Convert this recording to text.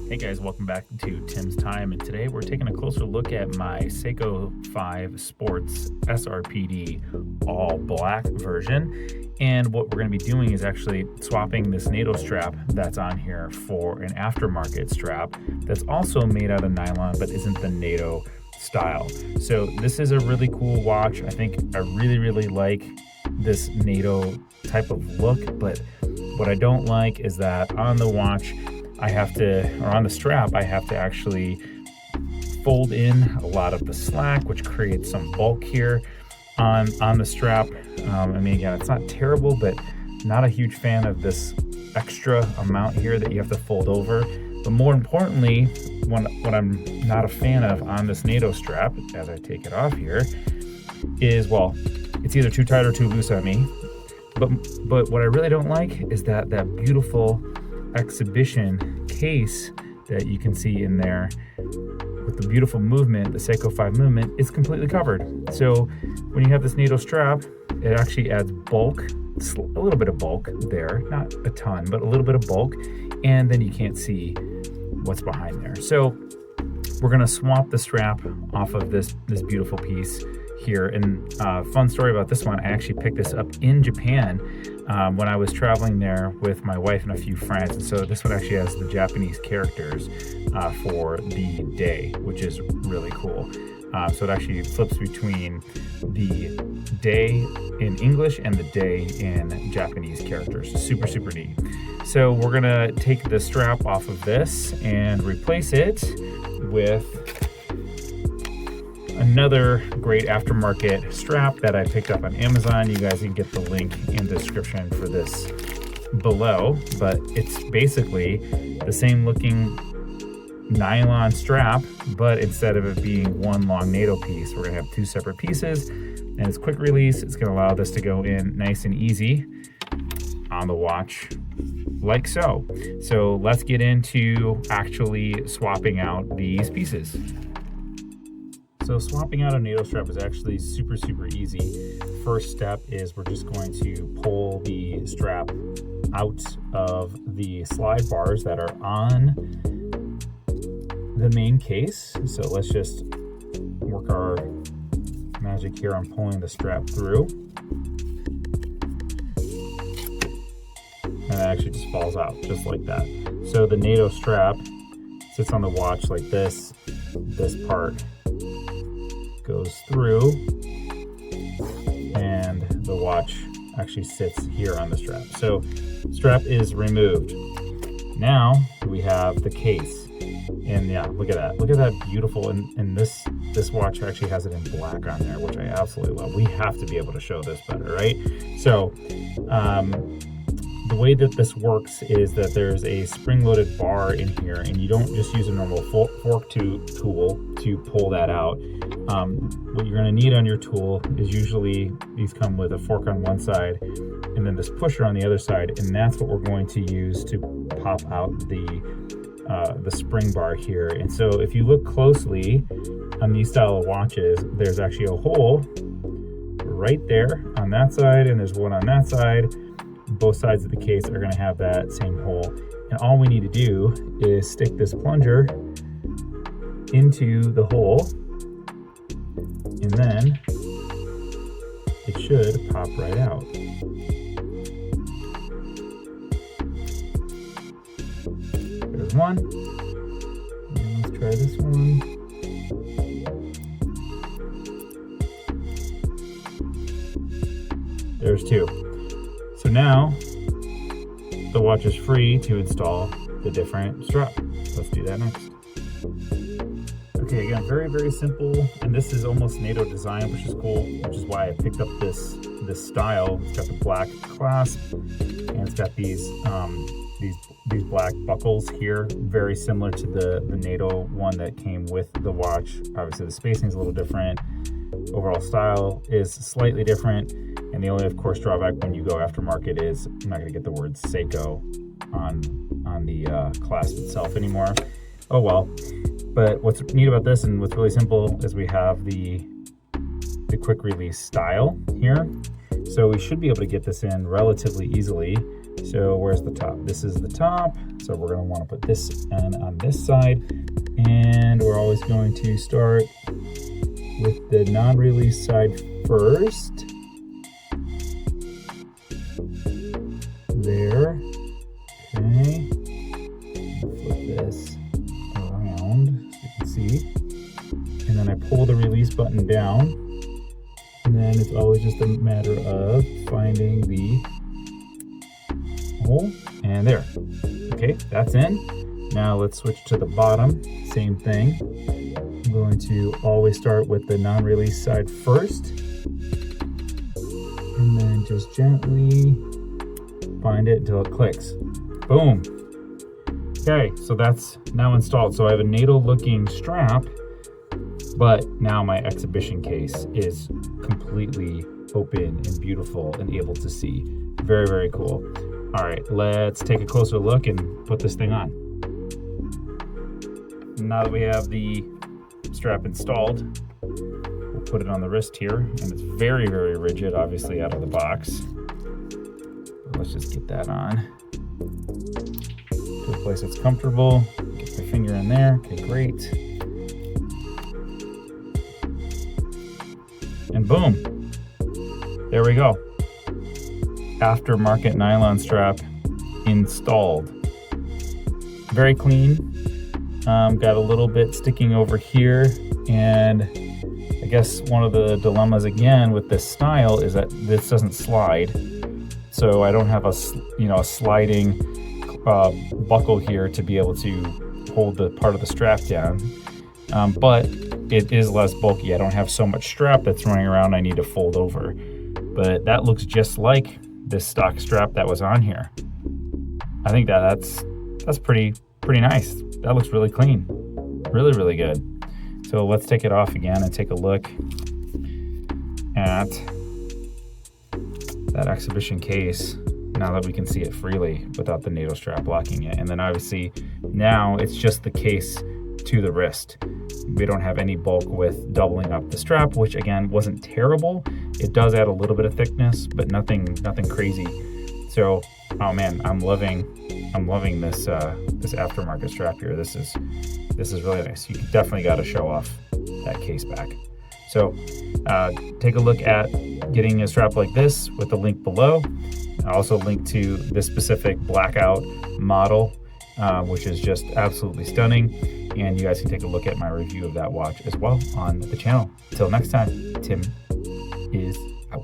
Hey guys, welcome back to Tim's Time, and today we're taking a closer look at my Seiko 5 Sports SRPD all black version. And what we're going to be doing is actually swapping this NATO strap that's on here for an aftermarket strap that's also made out of nylon but isn't the NATO style. So this is a really cool watch. I think I really like this NATO type of look, but what I don't like is that on the watch on the strap, I have to actually fold in a lot of the slack, which creates some bulk here on the strap. I mean, again, it's not terrible, but not a huge fan of this extra amount here that you have to fold over. But more importantly, what I'm not a fan of on this NATO strap, as I take it off here, is, well, it's either too tight or too loose on me. But what I really don't like is that beautiful exhibition case that you can see in there with the beautiful movement, the Seiko 5 movement, is completely covered. So when you have this NATO strap, it actually adds bulk, a little bit of bulk there, not a ton, but a little bit of bulk, and then you can't see what's behind there. So we're gonna swap the strap off of this beautiful piece here. And fun story about this one, I actually picked this up in Japan when I was traveling there with my wife and a few friends. And so this one actually has the Japanese characters for the day, which is really cool. So it actually flips between the day in English and the day in Japanese characters. Super neat. So we're gonna take the strap off of this and replace it with another great aftermarket strap that I picked up on Amazon. You guys can get the link in the description for this below, but it's basically the same looking nylon strap, but instead of it being one long NATO piece, we're gonna have two separate pieces, and it's quick release. It's gonna allow this to go in nice and easy on the watch, like so. So let's get into actually swapping out these pieces. So swapping out a NATO strap is actually super easy. First step is we're just going to pull the strap out of the slide bars that are on the main case. So let's just work our magic here on pulling the strap through. And it actually just falls out just like that. So the NATO strap sits on the watch like this. This part goes through, and the watch actually sits here on the strap. So strap is removed. Now we have the case, and yeah, look at that beautiful, and this watch actually has it in black on there, which I absolutely love. We have to be able to show this better, right? So the way that this works is that there's a spring-loaded bar in here, and you don't just use a normal fork tool to pull that out. What you're going to need on your tool is usually these come with a fork on one side and then this pusher on the other side, and that's what we're going to use to pop out the spring bar here. And so if you look closely on these style of watches, there's actually a hole right there on that side, and there's one on that side. Both sides of the case are going to have that same hole, and all we need to do is stick this plunger into the hole, and then it should pop right out. There's one, and let's try this one. There's two. So now the watch is free to install the different strap. Let's do that next. Okay, again, very simple, and this is almost NATO design, which is cool, which is why I picked up this style. It's got the black clasp, and it's got these black buckles here, very similar to the NATO one that came with the watch. Obviously the spacing is a little different. Overall style is slightly different, and the only, of course, drawback when you go aftermarket is I'm not going to get the word Seiko on the clasp itself anymore. Oh well. But what's neat about this, and what's really simple, is we have the quick release style here. So we should be able to get this in relatively easily So where's the top? This is the top. So we're going to want to put this on this side. And we're always going to start with the non-release side first. There. Okay. Flip this around so you can see. And then I pull the release button down. And then it's always just a matter of finding the hole. And there. Okay, that's in. Now let's switch to the bottom. Same thing. I'm going to always start with the non-release side first. And then just gently find it until it clicks. Boom. Okay, so that's now installed. So I have a NATO-looking strap, but now my exhibition case is completely open and beautiful and able to see. Very, very cool. All right, let's take a closer look and put this thing on. Now that we have the strap installed, we'll put it on the wrist here, and it's very, very rigid, obviously out of the box. But let's just get that on to a place that's comfortable. Get my finger in there. Okay, great. And boom, there we go. Aftermarket nylon strap installed. Very clean. Got a little bit sticking over here, and I guess one of the dilemmas again with this style is that this doesn't slide, so I don't have a sliding buckle here to be able to hold the part of the strap down. But it is less bulky. I don't have so much strap that's running around I need to fold over. But that looks just like this stock strap that was on here. I think that's pretty nice. That looks really clean. Really, really good. So let's take it off again and take a look at that exhibition case now that we can see it freely without the NATO strap blocking it. And then obviously now it's just the case to the wrist. We don't have any bulk with doubling up the strap, which again wasn't terrible. It does add a little bit of thickness, but nothing crazy. So, oh man, I'm loving this this aftermarket strap here. This is really nice. You definitely got to show off that case back. So take a look at getting a strap like this with the link below. I also link to this specific blackout model, which is just absolutely stunning. And you guys can take a look at my review of that watch as well on the channel. Until next time, Tim is out.